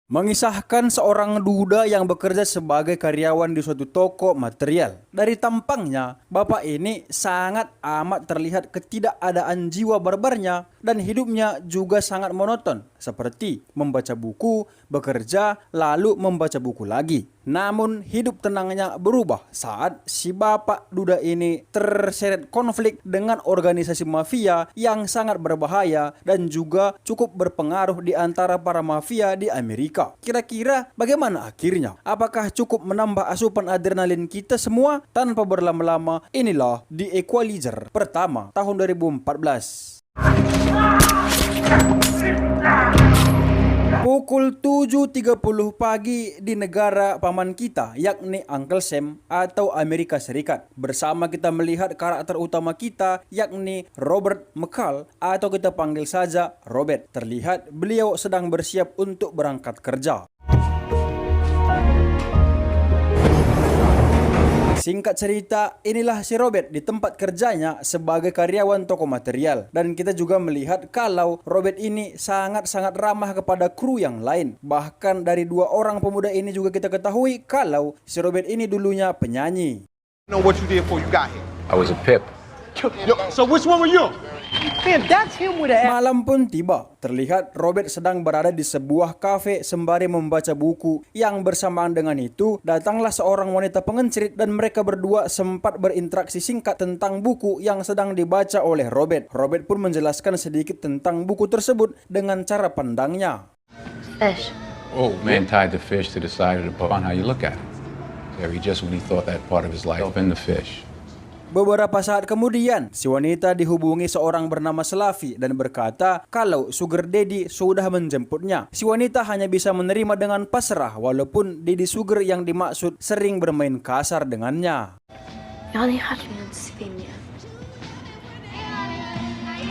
Mengisahkan seorang duda yang bekerja sebagai karyawan di suatu toko material. Dari tampangnya, bapak ini sangat amat terlihat ketidakadaan jiwa barbarnya dan hidupnya juga sangat monoton, seperti membaca buku, bekerja, lalu membaca buku lagi. Namun hidup tenangnya berubah saat si bapak duda ini terseret konflik dengan organisasi mafia yang sangat berbahaya dan juga cukup berpengaruh di antara para mafia di Amerika. Kira-kira bagaimana akhirnya? Apakah cukup menambah asupan adrenalin kita semua tanpa berlama-lama? Inilah The Equalizer pertama tahun 2014. Pukul 7.30 pagi di negara paman kita, yakni Uncle Sam atau Amerika Serikat. Bersama kita melihat karakter utama kita, yakni Robert McCall atau kita panggil saja Robert. Terlihat beliau sedang bersiap untuk berangkat kerja. Singkat cerita, inilah si Robert di tempat kerjanya sebagai karyawan toko material. Dan kita juga melihat kalau Robert ini sangat-sangat ramah kepada kru yang lain. Bahkan dari dua orang pemuda ini juga kita ketahui kalau si Robert ini dulunya penyanyi. Know what you did before you got here. I was a pip. So which one were you? Man, that's him with a Malam pun tiba, terlihat Robert sedang berada di sebuah kafe sembari membaca buku. Yang bersamaan dengan itu, datanglah seorang wanita pengencirit dan mereka berdua sempat berinteraksi singkat tentang buku yang sedang dibaca oleh Robert. Robert pun menjelaskan sedikit tentang buku tersebut dengan cara pandangnya. fish. Oh, man tied the fish to the side of the boat. On how you look at it. Terry just when he thought that part of his life in the fish. Beberapa saat kemudian, si wanita dihubungi seorang bernama Slavi dan berkata kalau Sugar Daddy sudah menjemputnya. Si wanita hanya bisa menerima dengan pasrah walaupun Daddy Sugar yang dimaksud sering bermain kasar dengannya.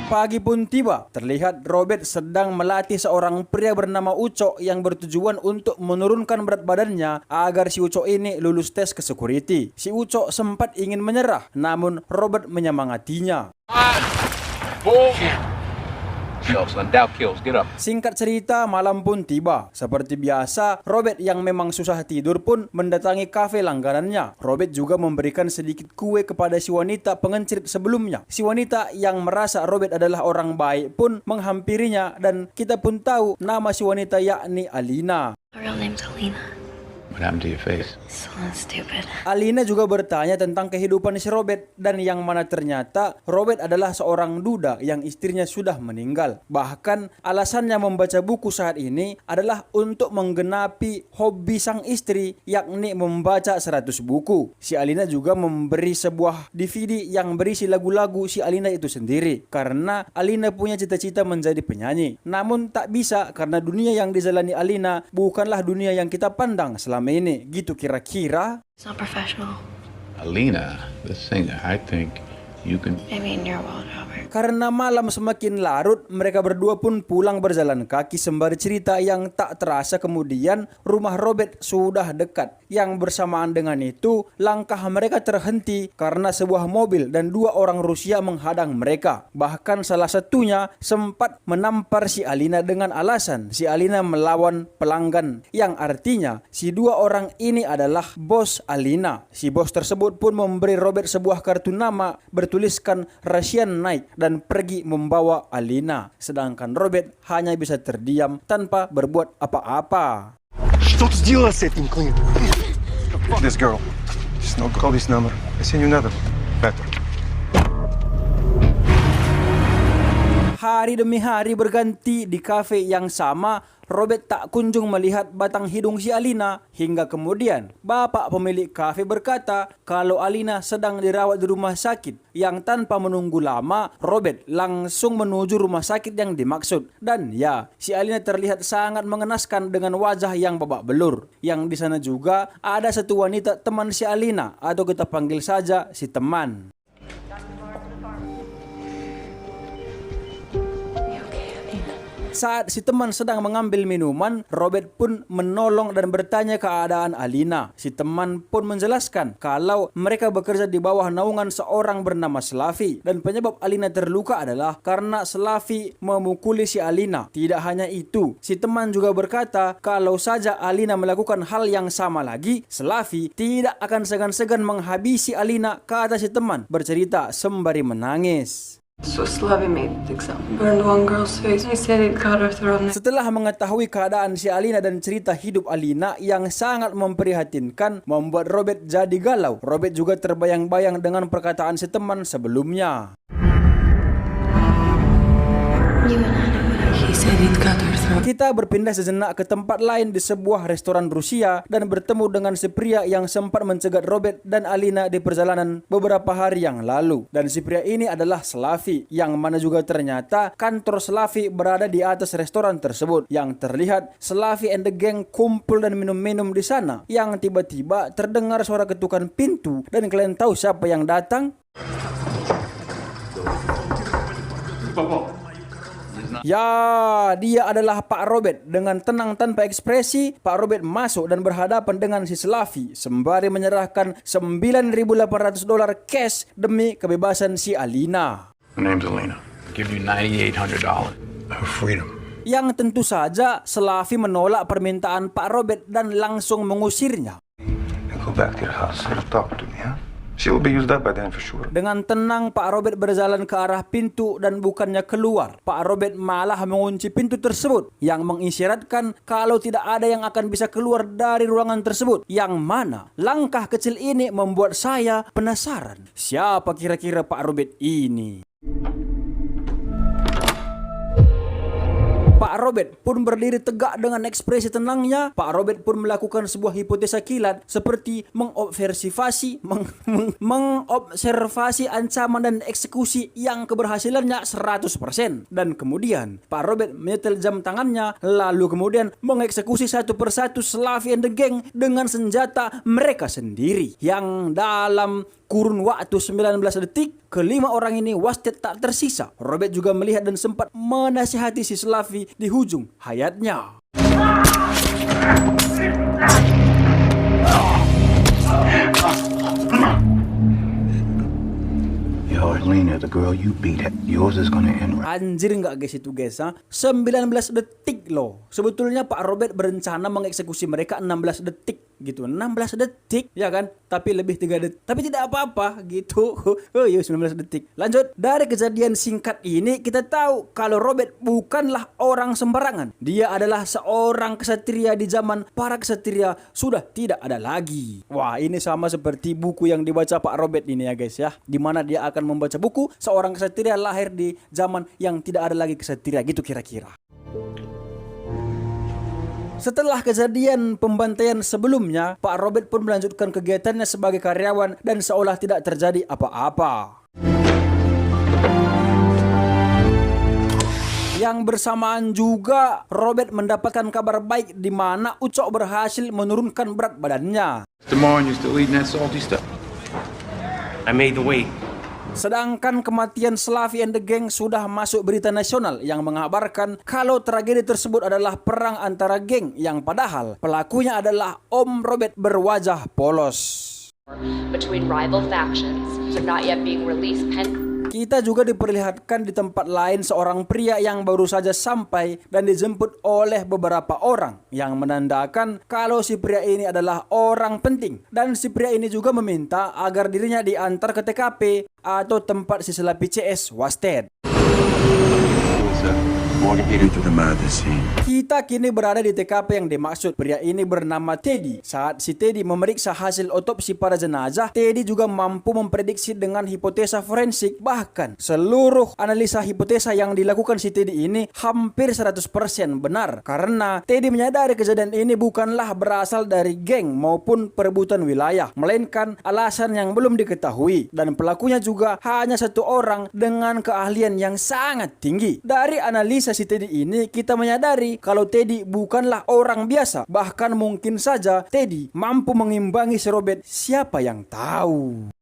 Pagi pun tiba, terlihat Robert sedang melatih seorang pria bernama Uco yang bertujuan untuk menurunkan berat badannya agar si Uco ini lulus tes ke security. Si Uco sempat ingin menyerah, namun Robert menyemangatinya. Singkat cerita, malam pun tiba. Seperti biasa, Robert yang memang susah tidur pun mendatangi kafe langganannya. Robert juga memberikan sedikit kue kepada si wanita pengencirit sebelumnya. Si wanita yang merasa Robert adalah orang baik pun menghampirinya dan kita pun tahu nama si wanita yakni Alina. Her real name's Alina. What happened to your face? So stupid. Alina juga bertanya tentang kehidupan si Robert dan yang mana ternyata Robert adalah seorang duda yang istrinya sudah meninggal. Bahkan alasannya membaca buku saat ini adalah untuk menggenapi hobi sang istri yakni membaca 100 buku. Si Alina juga memberi sebuah DVD yang berisi lagu-lagu si Alina itu sendiri karena Alina punya cita-cita menjadi penyanyi. Namun tak bisa karena dunia yang dijalani Alina bukanlah dunia yang kita pandang selama ini, gitu kira-kira. It's not professional. Alina, the singer, I think you can... Maybe in your world, Robert. Karena malam semakin larut, mereka berdua pun pulang berjalan kaki sembari cerita yang tak terasa kemudian rumah Robert sudah dekat. Yang bersamaan dengan itu, langkah mereka terhenti karena sebuah mobil dan dua orang Rusia menghadang mereka. Bahkan salah satunya sempat menampar si Alina dengan alasan si Alina melawan pelanggan. Yang artinya, si dua orang ini adalah bos Alina. Si bos tersebut pun memberi Robert sebuah kartu nama bertuliskan Russian Night dan pergi membawa Alina. Sedangkan Robert hanya bisa terdiam tanpa berbuat apa-apa. Что ты сделала с этим, Клин? This girl. Just no call this number. I send you another. Better. Hari demi hari berganti di kafe yang sama, Robert tak kunjung melihat batang hidung si Alina hingga kemudian bapak pemilik kafe berkata kalau Alina sedang dirawat di rumah sakit. Yang tanpa menunggu lama, Robert langsung menuju rumah sakit yang dimaksud. Dan ya, si Alina terlihat sangat mengenaskan dengan wajah yang babak belur. Yang di sana juga ada satu wanita teman si Alina atau kita panggil saja si teman. Saat si teman sedang mengambil minuman, Robert pun menolong dan bertanya keadaan Alina. Si teman pun menjelaskan kalau mereka bekerja di bawah naungan seorang bernama Slavi dan penyebab Alina terluka adalah karena Slavi memukuli si Alina. Tidak hanya itu, si teman juga berkata kalau saja Alina melakukan hal yang sama lagi, Slavi tidak akan segan-segan menghabisi Alina, kata si teman bercerita sembari menangis. So Slavi made example. Burned one girl's face. He said he'd cut her throat. Setelah mengetahui keadaan si Alina dan cerita hidup Alina yang sangat memprihatinkan membuat Robert jadi galau. Robert juga terbayang-bayang dengan perkataan si teman sebelumnya. You and I know what He said he'd cut her throat. Kita berpindah sejenak ke tempat lain di sebuah restoran Rusia dan bertemu dengan si pria yang sempat mencegat Robert dan Alina di perjalanan beberapa hari yang lalu. Dan si pria ini adalah Slavi, yang mana juga ternyata kantor Slavi berada di atas restoran tersebut. Yang terlihat Slavi and the gang kumpul dan minum-minum di sana. Yang tiba-tiba terdengar suara ketukan pintu dan kalian tahu siapa yang datang? Ya, dia adalah Pak Robert. Dengan tenang tanpa ekspresi, Pak Robert masuk dan berhadapan dengan si Slavi sembari menyerahkan $9.800 cash demi kebebasan si Alina. My name's Alina. Give you $9,800. Her freedom. Yang tentu saja Slavi menolak permintaan Pak Robert dan langsung mengusirnya. Now go back to your house. Let her talk to me, huh? She'll be used up by then for sure. Dengan tenang Pak Robert berjalan ke arah pintu dan bukannya keluar. Pak Robert malah mengunci pintu tersebut yang mengisyaratkan kalau tidak ada yang akan bisa keluar dari ruangan tersebut. Yang mana langkah kecil ini membuat saya penasaran. Siapa kira-kira Pak Robert ini? Pak Robert pun berdiri tegak dengan ekspresi tenangnya. Pak Robert pun melakukan sebuah hipotesa kilat seperti mengobservasi ancaman dan eksekusi yang keberhasilannya 100%. Dan kemudian Pak Robert menyetel jam tangannya lalu kemudian mengeksekusi satu persatu Slavi and the gang dengan senjata mereka sendiri. Yang dalam kurun waktu 19 detik, kelima orang ini wasted tak tersisa. Robert juga melihat dan sempat menasihati si Slavi di hujung hayatnya. Yo, Alina, the girl you beat, yours is gonna end right. Anjir nggak guys itu guys, ha? 19 detik loh. Sebetulnya Pak Robert berencana mengeksekusi mereka 16 detik gitu. 16 detik ya kan? Tapi lebih 3 detik. Tapi tidak apa-apa gitu. Oh iya 19 detik. Lanjut, dari kejadian singkat ini kita tahu kalau Robert bukanlah orang sembarangan. Dia adalah seorang kesatria di zaman para kesatria sudah tidak ada lagi. Wah, ini sama seperti buku yang dibaca Pak Robert ini ya guys ya. Dimana dia akan membaca buku seorang kesatria lahir di zaman yang tidak ada lagi kesatria gitu kira-kira. Setelah kejadian pembantaian sebelumnya, Pak Robert pun melanjutkan kegiatannya sebagai karyawan dan seolah tidak terjadi apa-apa. Yang bersamaan juga Robert mendapatkan kabar baik di mana Ucok berhasil menurunkan berat badannya. Tomorrow you still eating that salty stuff? I made the weight. Sedangkan kematian Slavi and the gang sudah masuk berita nasional yang mengabarkan kalau tragedi tersebut adalah perang antara geng yang padahal pelakunya adalah Om Robert berwajah polos. Between rival factions, so not yet being released. Kita juga diperlihatkan di tempat lain seorang pria yang baru saja sampai dan dijemput oleh beberapa orang yang menandakan kalau si pria ini adalah orang penting. Dan si pria ini juga meminta agar dirinya diantar ke TKP atau tempat si Slavi CS wasted. Kita kini berada di TKP yang dimaksud. Pria ini bernama Teddy. Saat si Teddy memeriksa hasil otopsi para jenazah, Teddy juga mampu memprediksi dengan hipotesa forensik. Bahkan seluruh analisa hipotesa yang dilakukan si Teddy ini hampir 100% benar. Karena Teddy menyadari kejadian ini bukanlah berasal dari geng maupun perebutan wilayah, melainkan alasan yang belum diketahui. Dan pelakunya juga hanya satu orang dengan keahlian yang sangat tinggi. Dari analisa si Teddy ini kita menyadari kalau Teddy bukanlah orang biasa. Bahkan mungkin saja Teddy mampu mengimbangi si Robert. Siapa yang tahu?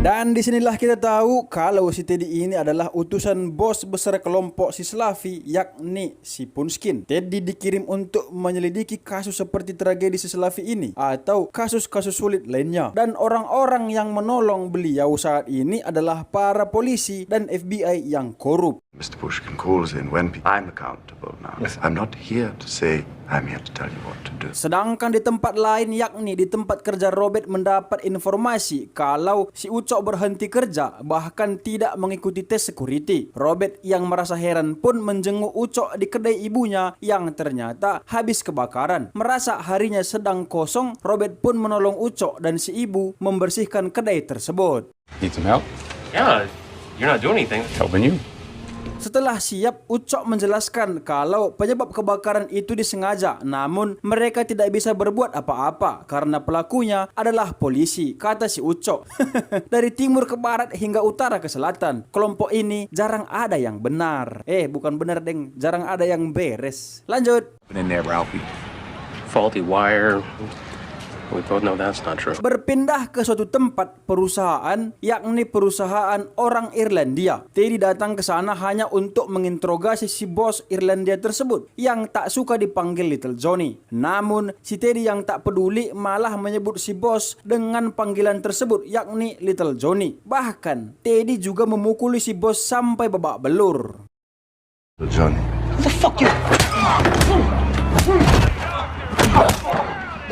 Dan disinilah kita tahu kalau si Teddy ini adalah utusan bos besar kelompok si Slavi, yakni si Punskin. Teddy dikirim untuk menyelidiki kasus seperti tragedi si Slavi ini atau kasus-kasus sulit lainnya. Dan orang-orang yang menolong beliau saat ini adalah para polisi dan FBI yang korup. Mr. Pushkin calls in when I'm accountable now. Yes. I'm not here to say, I'm here to tell you what to do. Sedangkan di tempat lain, yakni di tempat kerja Robert, mendapat informasi kalau si Ucok berhenti kerja, bahkan tidak mengikuti tes security. Robert yang merasa heran pun menjenguk Ucok di kedai ibunya yang ternyata habis kebakaran. Merasa harinya sedang kosong, Robert pun menolong Ucok dan si ibu membersihkan kedai tersebut. Need some help? Yeah, you're not doing anything. Helping you. Setelah siap, Ucok menjelaskan kalau penyebab kebakaran itu disengaja, namun mereka tidak bisa berbuat apa-apa karena pelakunya adalah polisi, kata si Ucok. Dari timur ke barat hingga utara ke selatan, kelompok ini jarang ada yang benar. Bukan benar, deng, jarang ada yang beres. Lanjut. In there, Ralphie. Faulty wire. We both know that's not true. Berpindah ke suatu tempat perusahaan, yakni perusahaan orang Irlandia. Teddy datang ke sana hanya untuk menginterogasi si bos Irlandia tersebut yang tak suka dipanggil Little Johnny. Namun si Teddy yang tak peduli malah menyebut si bos dengan panggilan tersebut, yakni Little Johnny. Bahkan Teddy juga memukuli si bos sampai babak belur. Johnny. What the fuck you?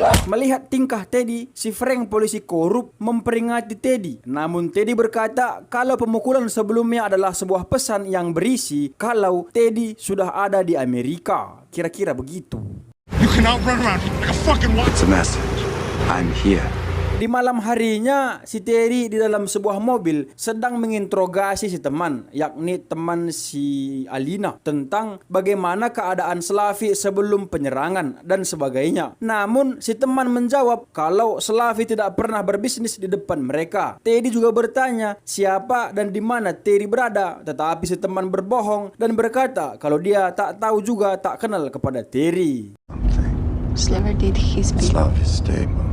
Melihat tingkah Teddy, si Frank polisi korup memperingati Teddy. Namun Teddy berkata kalau pemukulan sebelumnya adalah sebuah pesan yang berisi kalau Teddy sudah ada di Amerika. Kira-kira begitu. You cannot run around like a fucking what? It's a message. I'm here. Di malam harinya, si Teddy di dalam sebuah mobil sedang menginterogasi si teman, yakni teman si Alina, tentang bagaimana keadaan Slavi sebelum penyerangan dan sebagainya. Namun, si teman menjawab kalau Slavi tidak pernah berbisnis di depan mereka. Teddy juga bertanya siapa dan di mana Teddy berada, tetapi si teman berbohong dan berkata kalau dia tak tahu juga tak kenal kepada Teddy. Never did his Slav is stable.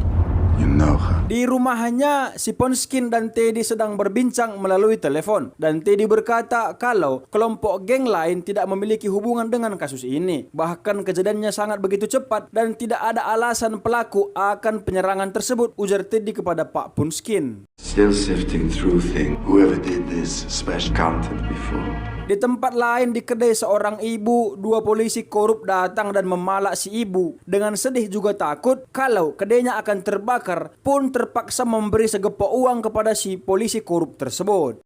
You know her. Di rumahnya, si Punskin dan Teddy sedang berbincang melalui telepon. Dan Teddy berkata kalau kelompok geng lain tidak memiliki hubungan dengan kasus ini. Bahkan kejadiannya sangat begitu cepat dan tidak ada alasan pelaku akan penyerangan tersebut, ujar Teddy kepada Pak Punskin. Still sifting through things. Whoever did this special content before. Di tempat lain di kedai seorang ibu, dua polisi korup datang dan memalak si ibu. Dengan sedih juga takut kalau kedainya akan terbakar, pun terpaksa memberi segepok uang kepada si polisi korup tersebut.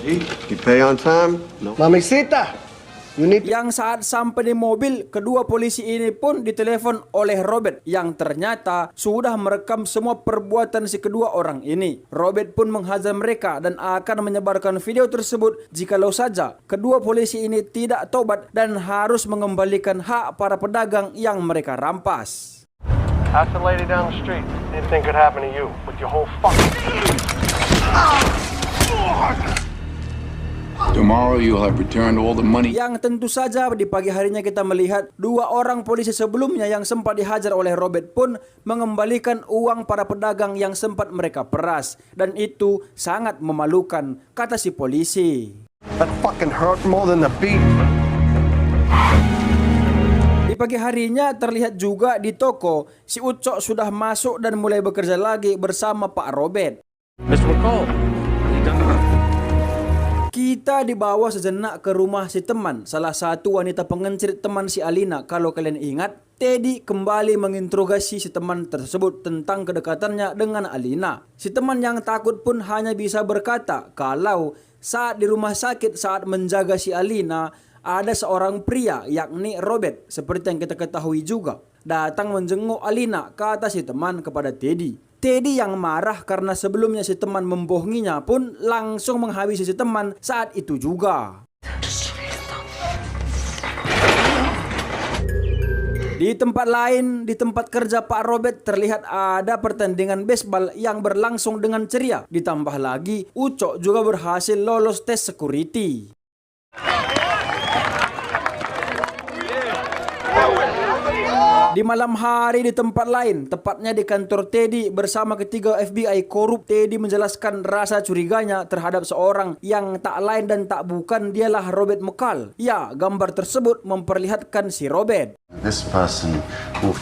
You pay on time? No. Mamacita! You need... Yang saat sampai di mobil, kedua polisi ini pun ditelepon oleh Robert yang ternyata sudah merekam semua perbuatan si kedua orang ini. Robert pun menghajar mereka dan akan menyebarkan video tersebut jikalau saja kedua polisi ini tidak tobat dan harus mengembalikan hak para pedagang yang mereka rampas. Ask the lady down the street. Anything could happen to you with your whole fucking... Tomorrow you'll have returned all the money. Yang tentu saja di pagi harinya kita melihat dua orang polisi sebelumnya yang sempat dihajar oleh Robert pun mengembalikan uang para pedagang yang sempat mereka peras. Dan itu sangat memalukan, kata si polisi. That fucking hurt more than the beat. Di pagi harinya terlihat juga di toko, si Ucok sudah masuk dan mulai bekerja lagi bersama Pak Robert. Mr. McCall, Kita dibawa sejenak ke rumah si teman, salah satu wanita pengencirit teman si Alina. Kalau kalian ingat, Teddy kembali menginterogasi si teman tersebut tentang kedekatannya dengan Alina. Si teman yang takut pun hanya bisa berkata kalau saat di rumah sakit saat menjaga si Alina, ada seorang pria yakni Robert, seperti yang kita ketahui juga, datang menjenguk Alina, kata si teman kepada Teddy. Teddy yang marah karena sebelumnya si teman membohonginya pun langsung menghabisi si teman saat itu juga. Di tempat lain, di tempat kerja Pak Robert terlihat ada pertandingan baseball yang berlangsung dengan ceria. Ditambah lagi, Ucok juga berhasil lolos tes security. Di malam hari di tempat lain, tepatnya di kantor Teddy bersama ketiga FBI korup, Teddy menjelaskan rasa curiganya terhadap seorang yang tak lain dan tak bukan dialah Robert McCall. Ya, gambar tersebut memperlihatkan si Robert. This person who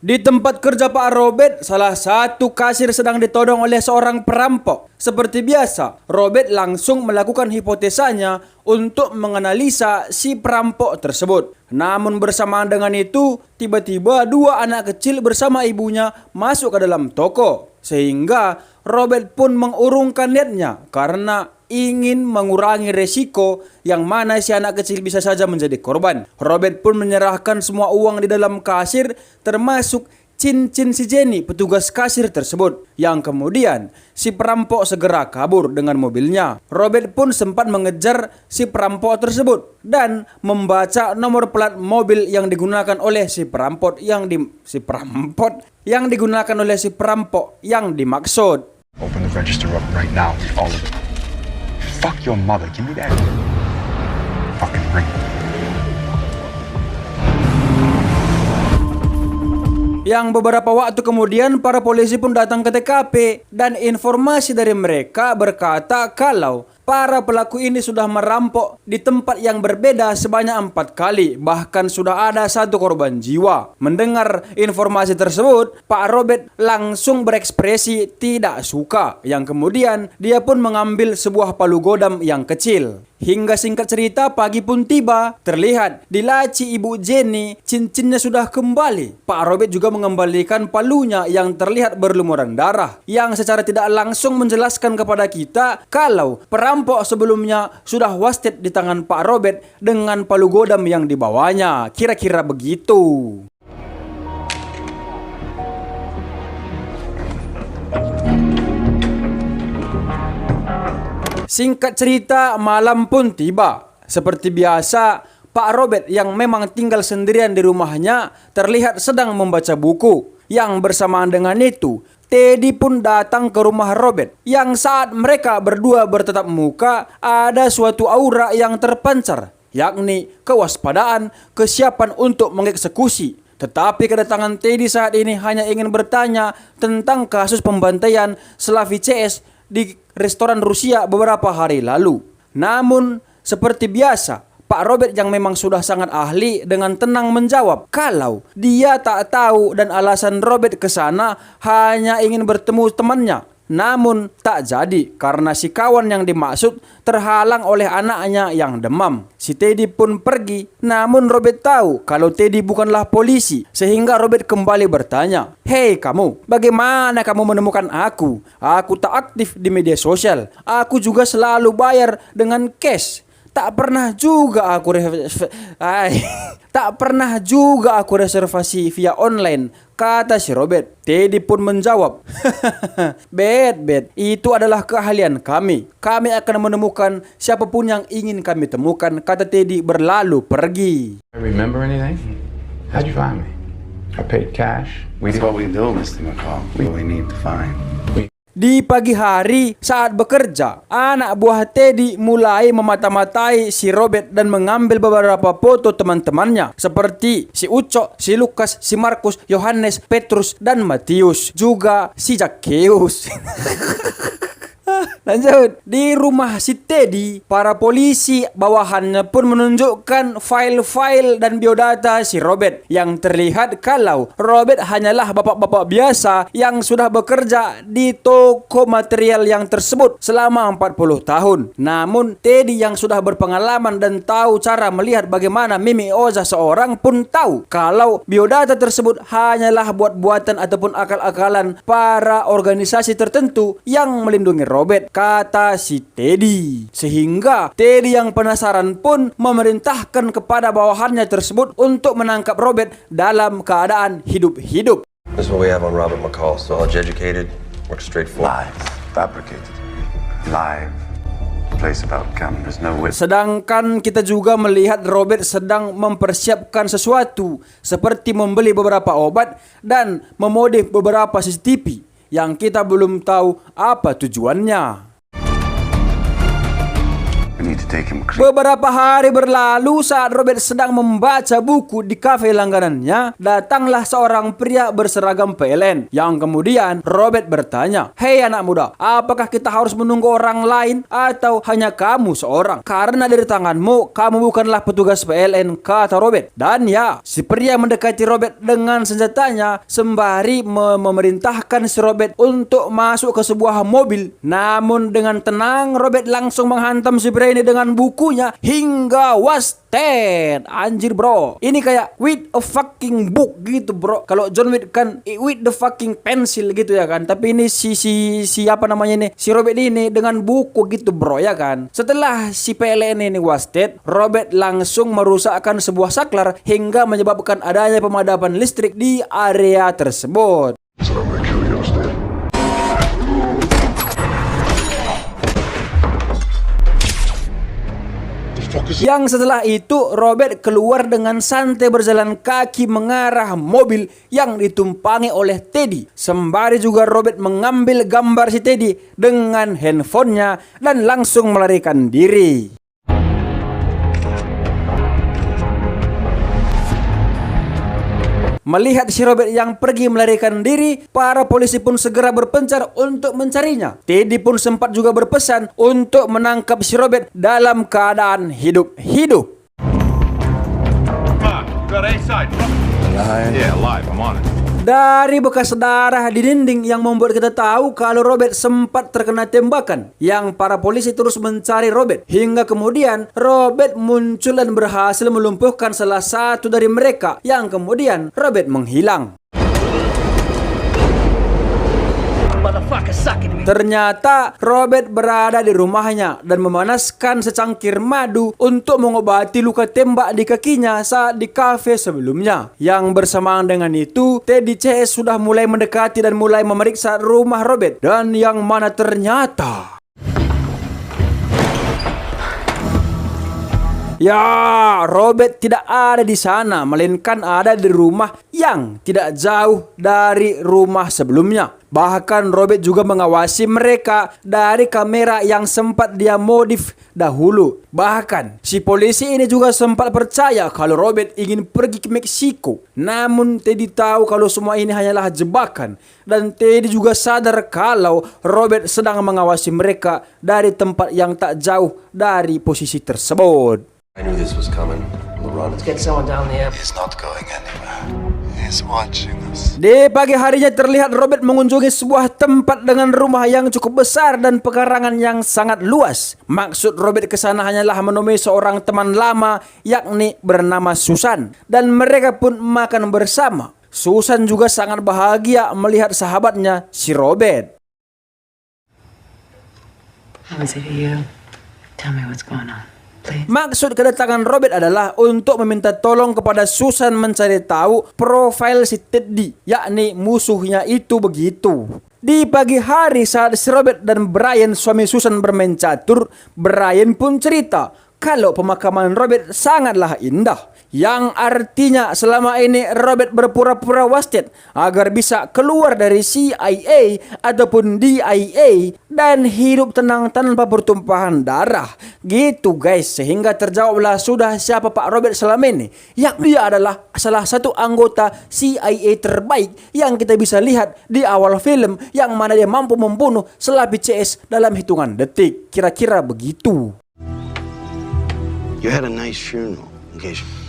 Di tempat kerja Pak Robert, salah satu kasir sedang ditodong oleh seorang perampok. Seperti biasa, Robert langsung melakukan hipotesanya untuk menganalisa si perampok tersebut. Namun bersamaan dengan itu, tiba-tiba dua anak kecil bersama ibunya masuk ke dalam toko. Sehingga Robert pun mengurungkan niatnya karena ingin mengurangi resiko yang mana si anak kecil bisa saja menjadi korban. Robert pun menyerahkan semua uang di dalam kasir termasuk cincin si Jenny, petugas kasir tersebut, yang kemudian si perampok segera kabur dengan mobilnya. Robert pun sempat mengejar si perampok tersebut dan membaca nomor plat mobil yang digunakan oleh si perampok yang dimaksud. Open the register up right now, all of it. Fuck your mother, give me that fucking ring. Yang beberapa waktu kemudian para polisi pun datang ke TKP dan informasi dari mereka berkata kalau para pelaku ini sudah merampok di tempat yang berbeda sebanyak 4 kali, bahkan sudah ada 1 korban jiwa. Mendengar informasi tersebut, Pak Robert langsung berekspresi tidak suka, yang kemudian dia pun mengambil sebuah palu godam yang kecil. Hingga singkat cerita, pagi pun tiba, terlihat di laci ibu Jenny cincinnya sudah kembali. Pak Robert juga mengembalikan palunya yang terlihat berlumuran darah, yang secara tidak langsung menjelaskan kepada kita kalau perampok sebelumnya sudah wasted di tangan Pak Robert dengan palu godam yang dibawanya. Kira-kira begitu. Singkat cerita, malam pun tiba. Seperti biasa, Pak Robert yang memang tinggal sendirian di rumahnya terlihat sedang membaca buku. Yang bersamaan dengan itu, Teddy pun datang ke rumah Robert. Yang saat mereka berdua bertatap muka, ada suatu aura yang terpancar, yakni kewaspadaan, kesiapan untuk mengeksekusi. Tetapi kedatangan Teddy saat ini hanya ingin bertanya tentang kasus pembantaian Slavi CS di restoran Rusia beberapa hari lalu. Namun, seperti biasa, Pak Robert yang memang sudah sangat ahli dengan tenang menjawab kalau dia tak tahu dan alasan Robert ke sana hanya ingin bertemu temannya. Namun tak jadi karena si kawan yang dimaksud terhalang oleh anaknya yang demam. Si Teddy pun pergi, namun Robert tahu kalau Teddy bukanlah polisi, sehingga Robert kembali bertanya, "Hei kamu, bagaimana kamu menemukan aku? Aku tak aktif di media sosial. Aku juga selalu bayar dengan cash. Tak pernah juga aku reservasi via online," kata si Robert. Teddy pun menjawab, Bet, itu adalah keahlian kami. Kami akan menemukan siapapun yang ingin kami temukan, kata Teddy berlalu pergi. Remember anything? How'd you find me? I paid cash. That's what we do, Mr. McCall. We need to find. Di pagi hari saat bekerja, anak buah Teddy mulai memata-matai si Robert dan mengambil beberapa foto teman-temannya seperti si Uco, si Lukas, si Markus, Yohanes, Petrus, dan Matius. Juga si Zacchaeus. Lanjut, di rumah si Teddy, para polisi bawahannya pun menunjukkan file-file dan biodata si Robert, yang terlihat kalau Robert hanyalah bapak-bapak biasa yang sudah bekerja di toko material yang tersebut selama 40 tahun. Namun Teddy yang sudah berpengalaman dan tahu cara melihat bagaimana mimik wajah seorang pun tahu kalau biodata tersebut hanyalah buat-buatan ataupun akal-akalan para organisasi tertentu yang melindungi Robert, kata si Teddy. Sehingga Teddy yang penasaran pun memerintahkan kepada bawahannya tersebut untuk menangkap Robert dalam keadaan hidup-hidup. This is what we have on Robert McCall. So educated, works straight forward. Lies, fabricated, live. Place about come. There's no way. Sedangkan kita juga melihat Robert sedang mempersiapkan sesuatu seperti membeli beberapa obat dan memodif beberapa CCTV yang kita belum tahu apa tujuannya. We need to take him. Beberapa hari berlalu saat Robert sedang membaca buku di kafe langganannya, datanglah seorang pria berseragam PLN yang kemudian Robert bertanya, "Hei anak muda, apakah kita harus menunggu orang lain atau hanya kamu seorang? Karena dari tanganmu, kamu bukanlah petugas PLN," kata Robert. Dan ya, si pria mendekati Robert dengan senjatanya sembari memerintahkan si Robert untuk masuk ke sebuah mobil. Namun dengan tenang, Robert langsung menghantam si pria ini dengan bukunya hingga wasted. Anjir bro, ini kayak with a fucking book gitu bro. Kalau John Wick kan with the fucking pencil gitu ya kan, tapi ini si apa namanya nih, si Robert ini dengan buku gitu bro ya kan. Setelah si PLN ini wasted, Robert langsung merusakkan sebuah saklar hingga menyebabkan adanya pemadaman listrik di area tersebut. Yang setelah itu Robert keluar dengan santai berjalan kaki mengarah mobil yang ditumpangi oleh Teddy. Sembari juga Robert mengambil gambar si Teddy dengan handphonenya dan langsung melarikan diri. Melihat si Robert yang pergi melarikan diri, para polisi pun segera berpencar untuk mencarinya. Teddy pun sempat juga berpesan untuk menangkap si Robert dalam keadaan hidup-hidup. Dari bekas darah di dinding yang membuat kita tahu kalau Robert sempat terkena tembakan, yang para polisi terus mencari Robert hingga kemudian Robert muncul dan berhasil melumpuhkan salah satu dari mereka, yang kemudian Robert menghilang. Ternyata Robert berada di rumahnya dan memanaskan secangkir madu untuk mengobati luka tembak di kakinya saat di kafe sebelumnya. Yang bersamaan dengan itu, Teddy CS sudah mulai mendekati dan mulai memeriksa rumah Robert, dan yang mana ternyata ya, Robert tidak ada di sana, melainkan ada di rumah yang tidak jauh dari rumah sebelumnya. Bahkan Robert juga mengawasi mereka dari kamera yang sempat dia modif dahulu. Bahkan si polisi ini juga sempat percaya kalau Robert ingin pergi ke Meksiko. Namun Teddy tahu kalau semua ini hanyalah jebakan. Dan Teddy juga sadar kalau Robert sedang mengawasi mereka dari tempat yang tak jauh dari posisi tersebut. I knew this was coming. LeBron, Let's get someone down there. He's not going anywhere. He's watching us. Di pagi harinya terlihat Robert mengunjungi sebuah tempat dengan rumah yang cukup besar dan pekarangan yang sangat luas. Maksud Robert ke sana hanyalah menemui seorang teman lama yakni bernama Susan, dan mereka pun makan bersama. Susan juga sangat bahagia melihat sahabatnya si Robert. How is it you? Tell me what's going on. Maksud kedatangan Robert adalah untuk meminta tolong kepada Susan mencari tahu profil si Teddy, yakni musuhnya itu begitu. Di pagi hari saat si Robert dan Brian, suami Susan, bermain catur, Brian pun cerita kalau pemakaman Robert sangatlah indah. Yang artinya selama ini Robert berpura-pura wasted agar bisa keluar dari CIA ataupun DIA dan hidup tenang tanpa pertumpahan darah. Gitu guys, sehingga terjawablah sudah siapa Pak Robert selama ini. Yang dia adalah salah satu anggota CIA terbaik yang kita bisa lihat di awal film, yang mana dia mampu membunuh selapi CS dalam hitungan detik. Kira-kira begitu. You had a nice funeral, engagement.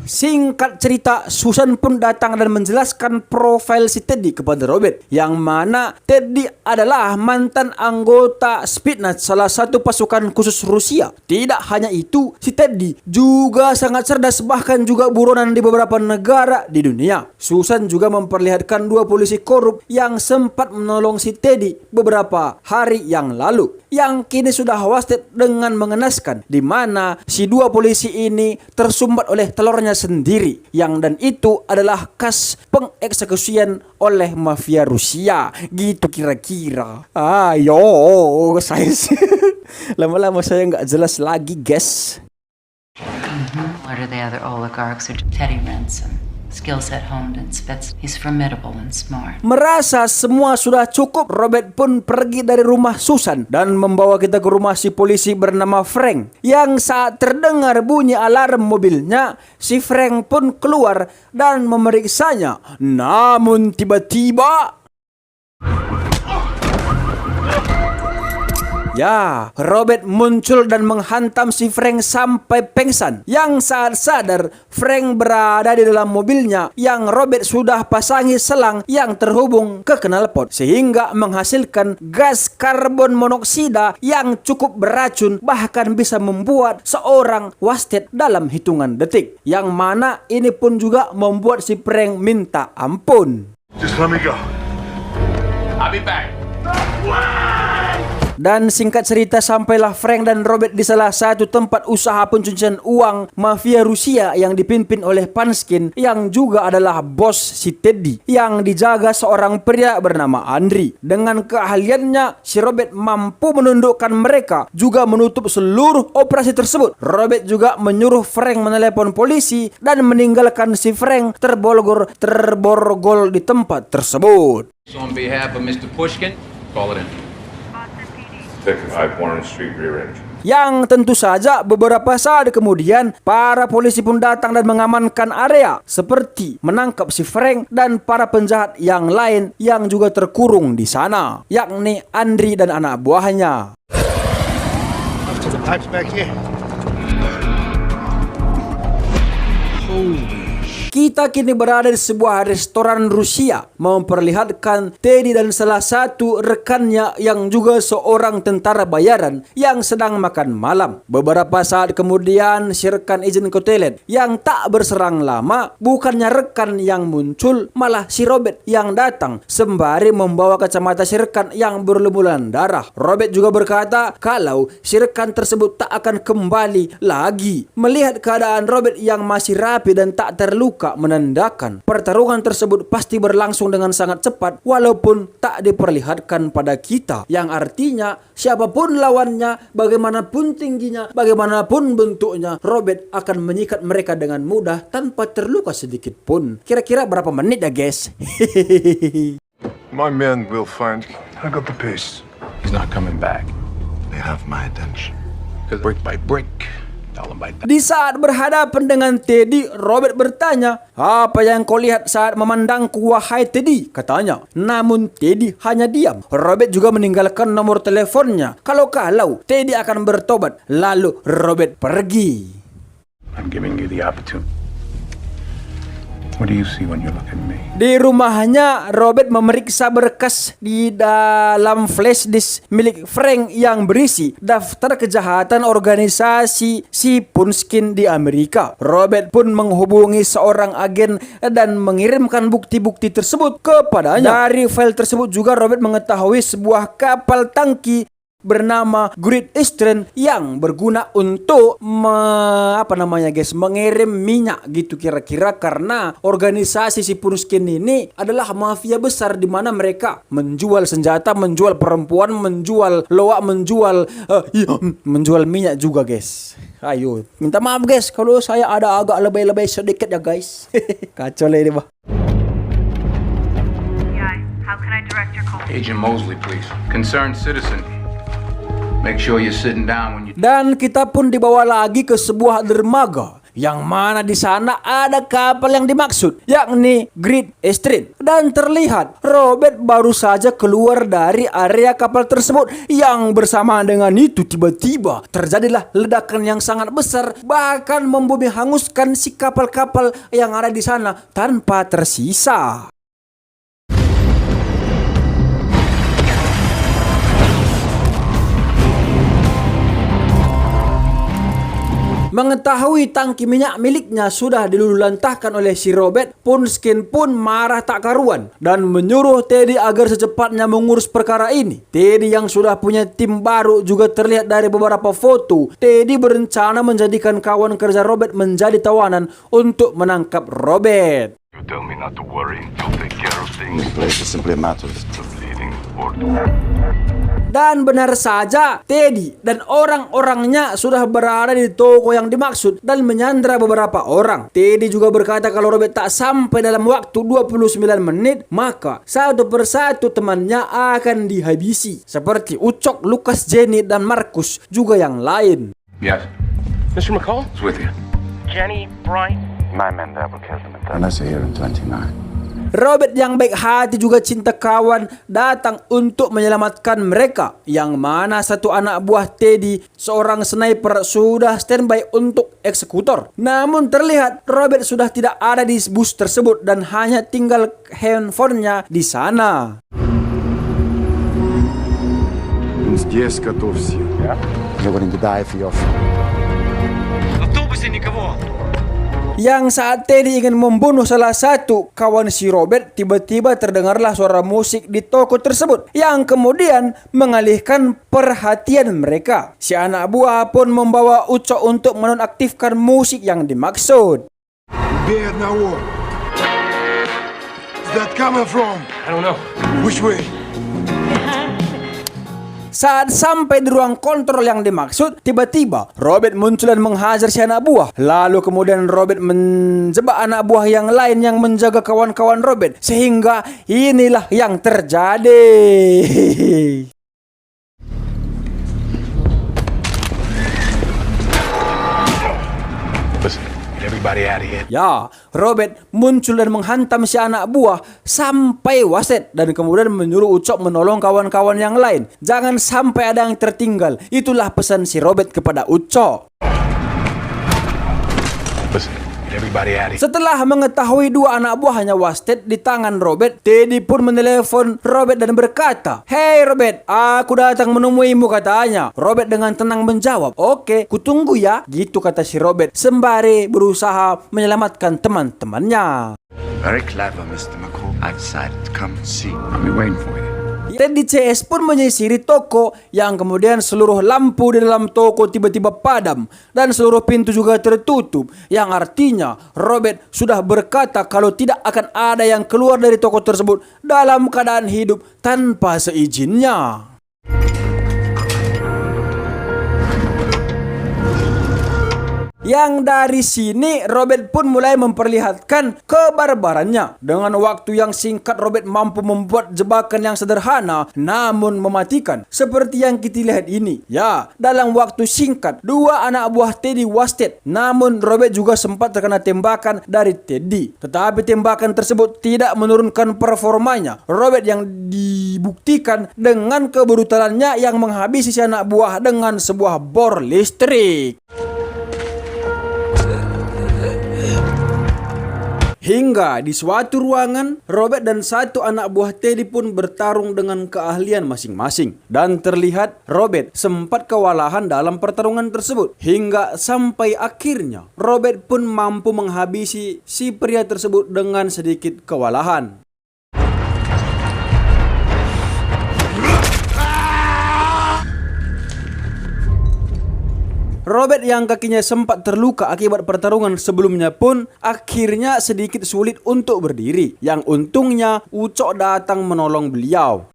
Singkat cerita, Susan pun datang dan menjelaskan profil si Teddy kepada Robert, yang mana Teddy adalah mantan anggota Spetsnaz, salah satu pasukan khusus Rusia. Tidak hanya itu, si Teddy juga sangat cerdas, bahkan juga buronan di beberapa negara di dunia. Susan juga memperlihatkan dua polisi korup yang sempat menolong si Teddy beberapa hari yang lalu, yang kini sudah wasted dengan mengenaskan, di mana si dua polisi ini tersumbat oleh telurnya sendiri, yang dan itu adalah kas pengeksekusian oleh mafia Rusia. Gitu kira-kira. Ayo, saya lama-lama saya nggak jelas lagi, guys. What are the other oligarchs or Teddy Ransom? Skill set honed and spits. He's formidable and smart. Merasa semua sudah cukup, Robert pun pergi dari rumah Susan dan membawa kita ke rumah si polisi bernama Frank. Yang saat terdengar bunyi alarm mobilnya, si Frank pun keluar dan memeriksanya. Namun tiba-tiba, ya, Robert muncul dan menghantam si Frank sampai pingsan. Yang saat sadar, Frank berada di dalam mobilnya yang Robert sudah pasangi selang yang terhubung ke knalpot, sehingga menghasilkan gas karbon monoksida yang cukup beracun, bahkan bisa membuat seorang wasted dalam hitungan detik. Yang mana ini pun juga membuat si Frank minta ampun. Just let me go. I'll be back. Dan singkat cerita, sampailah Frank dan Robert di salah satu tempat usaha pencucian uang mafia Rusia yang dipimpin oleh Panskin, yang juga adalah bos si Teddy, yang dijaga seorang pria bernama Andri. Dengan keahliannya, si Robert mampu menundukkan mereka, juga menutup seluruh operasi tersebut. Robert juga menyuruh Frank menelepon polisi dan meninggalkan si Frank terborgol di tempat tersebut. So on behalf of Mr. Pushkin, call it in. Yang tentu saja beberapa saat kemudian para polisi pun datang dan mengamankan area, seperti menangkap si Frank dan para penjahat yang lain yang juga terkurung di sana, yakni Andri dan anak buahnya. Kita kini berada di sebuah restoran Rusia, memperlihatkan Teddy dan salah satu rekannya yang juga seorang tentara bayaran yang sedang makan malam. Beberapa saat kemudian si rekan izin ke toilet, yang tak berserang lama bukannya rekan yang muncul, malah si Robert yang datang sembari membawa kacamata si rekan yang berlumuran darah. Robert juga berkata kalau si rekan tersebut tak akan kembali lagi. Melihat keadaan Robert yang masih rapi dan tak terluka, menandakan pertarungan tersebut pasti berlangsung dengan sangat cepat walaupun tak diperlihatkan pada kita, yang artinya siapapun lawannya, bagaimanapun tingginya, bagaimanapun bentuknya, Robert akan menyikat mereka dengan mudah tanpa terluka sedikit pun. Kira-kira berapa menit ya guys? My men will find. I got the pace. He's not coming back. They have my attention. Because brick by brick, Di saat berhadapan dengan Teddy, Robert bertanya, "Apa yang kau lihat saat memandangku, wahai Teddy?" katanya. Namun Teddy hanya diam. Robert juga meninggalkan nomor teleponnya kalau Teddy akan bertobat. Lalu Robert pergi. I'm giving you the opportunity. What do you see when you look at me? Di rumahnya, Robert memeriksa berkas di dalam flash disk milik Frank yang berisi daftar kejahatan organisasi si Punskin di Amerika. Robert pun menghubungi seorang agen dan mengirimkan bukti-bukti tersebut kepadanya. Dari file tersebut juga Robert mengetahui sebuah kapal tangki bernama Great Eastern yang berguna untuk mengirim minyak gitu kira-kira, karena organisasi si Punskin ini adalah mafia besar di mana mereka menjual senjata, menjual perempuan, menjual loak, menjual minyak juga guys. Ayo, minta maaf guys kalau saya ada agak lebay-lebay sedikit ya guys. Kacau lah ini bah. How can I direct your call? Agent Mosley, please. Concerned citizen. Make sure you're sitting down when you... Dan kita pun dibawa lagi ke sebuah dermaga, yang mana di sana ada kapal yang dimaksud, yakni Great Eastern. Dan terlihat Robert baru saja keluar dari area kapal tersebut, yang bersamaan dengan itu tiba-tiba terjadilah ledakan yang sangat besar, bahkan membumi hanguskan si kapal-kapal yang ada di sana tanpa tersisa. Mengetahui tangki minyak miliknya sudah dilululantahkan oleh si Robert, Punskin pun marah tak karuan dan menyuruh Teddy agar secepatnya mengurus perkara ini. Teddy yang sudah punya tim baru juga terlihat dari beberapa foto. Teddy berencana menjadikan kawan kerja Robert menjadi tawanan untuk menangkap Robert. You tell me not to worry. You'll take care of things. This place is simply a matter of awaiting orders. Dan benar saja, Teddy dan orang-orangnya sudah berada di toko yang dimaksud dan menyandra beberapa orang. Teddy juga berkata kalau Robert tak sampai dalam waktu 29 menit, maka satu persatu temannya akan dihabisi. Seperti Ucok, Lucas, Jenny, dan Marcus, juga yang lain. Yes. Mr. McCall? It's with you. Jenny, Brian? My men there will kill them in Unless they're here in 29. Robert yang baik hati juga cinta kawan datang untuk menyelamatkan mereka, yang mana satu anak buah Teddy, seorang sniper, sudah standby untuk eksekutor. Namun terlihat Robert sudah tidak ada di bus tersebut dan hanya tinggal handphonenya di sana. Здесь готовься. You're willing to die for your Yang saat Teddy ingin membunuh salah satu kawan si Robert, tiba-tiba terdengarlah suara musik di toko tersebut yang kemudian mengalihkan perhatian mereka. Si anak buah pun membawa Ucok untuk menonaktifkan musik yang dimaksud. Бей одного. Is that coming from? I don't know. Which way? Saat sampai di ruang kontrol yang dimaksud, tiba-tiba Robert muncul dan menghajar si anak buah. Lalu kemudian Robert menjebak anak buah yang lain yang menjaga kawan-kawan Robert. Sehingga inilah yang terjadi. Listen, get everybody out of here. Ya, Robert muncul dan menghantam si anak buah sampai waset dan kemudian menyuruh Ucok menolong kawan-kawan yang lain. Jangan sampai ada yang tertinggal. Itulah pesan si Robert kepada Ucok. Listen, get everybody out of here. Setelah mengetahui dua anak buahnya wasted di tangan Robert, Teddy pun menelepon Robert dan berkata, "Hey Robert, aku datang menemuimu," katanya. Robert dengan tenang menjawab, "Oke, kutunggu ya," gitu kata si Robert sembari berusaha menyelamatkan teman-temannya. Very clever, Mr. McCall. I decided to come and see. I'll be waiting for you. Teddy CS pun menyisiri toko yang kemudian seluruh lampu di dalam toko tiba-tiba padam dan seluruh pintu juga tertutup, yang artinya Robert sudah berkata kalau tidak akan ada yang keluar dari toko tersebut dalam keadaan hidup tanpa seizinnya. Yang dari sini Robert pun mulai memperlihatkan kebarbarannya. Dengan waktu yang singkat Robert mampu membuat jebakan yang sederhana namun mematikan, seperti yang kita lihat ini. Ya, dalam waktu singkat dua anak buah Teddy wasted, namun Robert juga sempat terkena tembakan dari Teddy. Tetapi tembakan tersebut tidak menurunkan performanya. Robert yang dibuktikan dengan kebrutalannya yang menghabisi si anak buah dengan sebuah bor listrik. Hingga di suatu ruangan, Robert dan satu anak buah Teddy pun bertarung dengan keahlian masing-masing. Dan terlihat Robert sempat kewalahan dalam pertarungan tersebut. Hingga sampai akhirnya, Robert pun mampu menghabisi si pria tersebut dengan sedikit kewalahan. Robert yang kakinya sempat terluka akibat pertarungan sebelumnya pun akhirnya sedikit sulit untuk berdiri. Yang untungnya Ucok datang menolong beliau.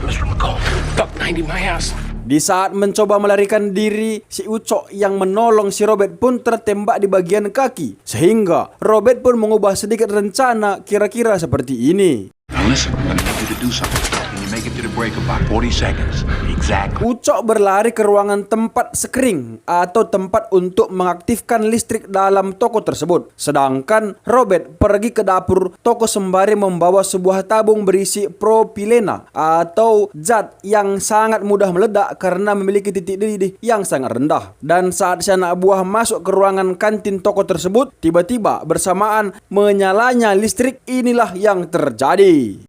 Mr. McCall, duck 90 my ass. Di saat mencoba melarikan diri, si Ucok yang menolong si Robert pun tertembak di bagian kaki. Sehingga Robert pun mengubah sedikit rencana kira-kira seperti ini. Now listen, I'm gonna need you to do something. Can you make it to the break about 40 seconds? Exactly. Ucok berlari ke ruangan tempat sekring atau tempat untuk mengaktifkan listrik dalam toko tersebut. Sedangkan Robert pergi ke dapur toko sembari membawa sebuah tabung berisi propilena atau zat yang sangat mudah meledak karena memiliki titik didih yang sangat rendah. Dan saat si anak buah masuk ke ruangan kantin toko tersebut, tiba-tiba bersamaan menyalanya listrik, inilah yang terjadi.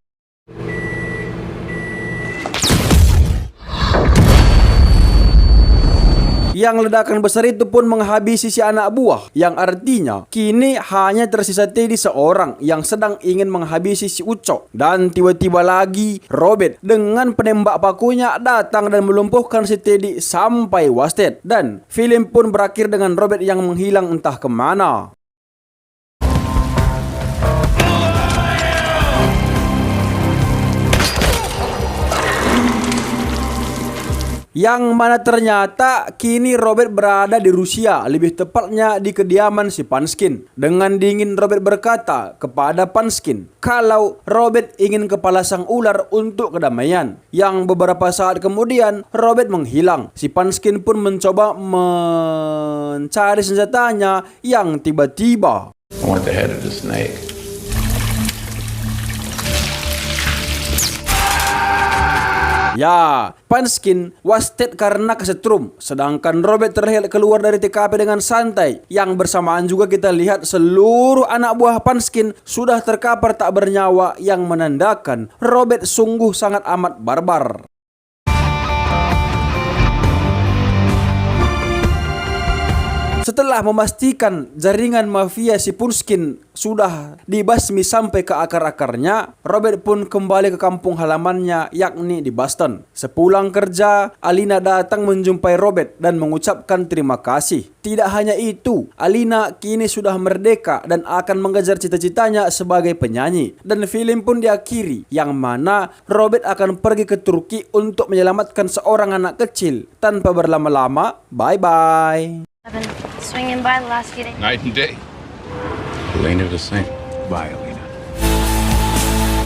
Yang ledakan besar itu pun menghabisi si anak buah, yang artinya kini hanya tersisa Teddy seorang yang sedang ingin menghabisi si Ucok. Dan tiba-tiba lagi Robert dengan penembak pakunya datang dan melumpuhkan si Teddy sampai wasted. Dan film pun berakhir dengan Robert yang menghilang entah kemana. Yang mana ternyata kini Robert berada di Rusia, lebih tepatnya di kediaman si Punskin. Dengan dingin Robert berkata kepada Punskin kalau Robert ingin kepala sang ular untuk kedamaian. Yang beberapa saat kemudian Robert menghilang. Si Punskin pun mencoba mencari senjatanya yang tiba-tiba I want the head of the snake. ya, Punskin was dead karena kesetrum. Sedangkan Robert terlihat keluar dari TKP dengan santai. Yang bersamaan juga kita lihat seluruh anak buah Punskin sudah terkapar tak bernyawa, yang menandakan Robert sungguh sangat amat barbar. Setelah memastikan jaringan mafia si Punskin sudah dibasmi sampai ke akar-akarnya, Robert pun kembali ke kampung halamannya, yakni di Boston. Sepulang kerja, Alina datang menjumpai Robert dan mengucapkan terima kasih. Tidak hanya itu, Alina kini sudah merdeka dan akan mengejar cita-citanya sebagai penyanyi. Dan film pun diakhiri, yang mana Robert akan pergi ke Turki untuk menyelamatkan seorang anak kecil. Tanpa berlama-lama, bye-bye. I've been swinging by the last few days. Night and day. Elena the same. Violet.